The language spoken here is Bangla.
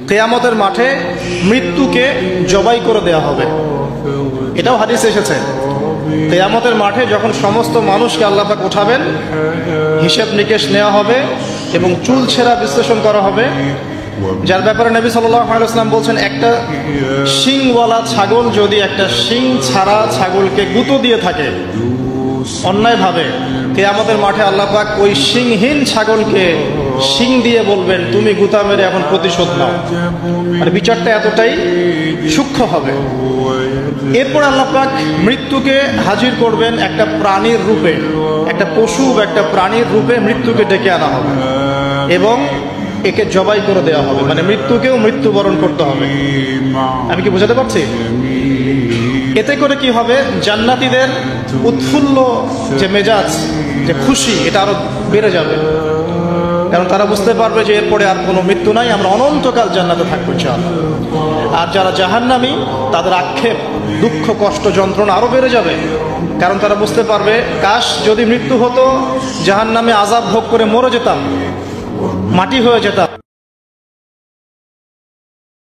কিয়ামতের মাঠে মৃত্যুকে জবাই করে দেয়া হবে। এটাও হাদিসে এসেছে। কিয়ামতের মাঠে যখন সমস্ত মানুষকে আল্লাহ পাক উঠাবেন, হিসাব নিকেশ নেওয়া হবে এবং চুল ছেঁড়া বিশ্লেষণ করা হবে, যার ব্যাপারে নবী সাল্লাল্লাহু আলাইহি ওয়াসাল্লাম বলছেন, একটা শিংওয়ালা ছাগল যদি একটা শিং ছাড়া ছাগলকে গুঁতো দিয়ে থাকে অন্যায়ভাবে, কিয়ামতের মাঠে আল্লাহ পাক ওই শিংহীন ছাগলকে শিং দিয়ে বলবেন, তুমি গুঁতা মেরে এখন প্রতিশোধ নাও। আর বিচারটা এতটাই সূক্ষ্ম হবে। এরপর আল্লাহ পাক মৃত্যুকে হাজির করবেন একটা প্রাণীর রূপে, একটা পশু বা একটা প্রাণীর রূপে মৃত্যুকে ডেকে আনা হবে এবং একে জবাই করে দেওয়া হবে, মানে মৃত্যুকেও মৃত্যুবরণ করতে হবে। আমি কি বোঝাতে পারছি? এতে করে কি হবে, জান্নাতীদের উৎফুল্ল যে মেজাজ, যে খুশি, এটা আরো বেড়ে যাবে। কারণ তারা বুঝতে পারবে যে এরপরে আর কোনো মৃত্যু নাই, আমরা অনন্তকাল জান্নাতে থাকবো ইনশাআল্লাহ। আর যারা জাহান্নামী, তাদের আক্ষেপ, দুঃখ, কষ্ট, যন্ত্রণা আরো বেড়ে যাবে। কারণ তারা বুঝতে পারবে, কাশ যদি মৃত্যু হতো, জাহান্নামে আযাব ভোগ করে মরে যেতাম, মাটি হয়ে যেতাম।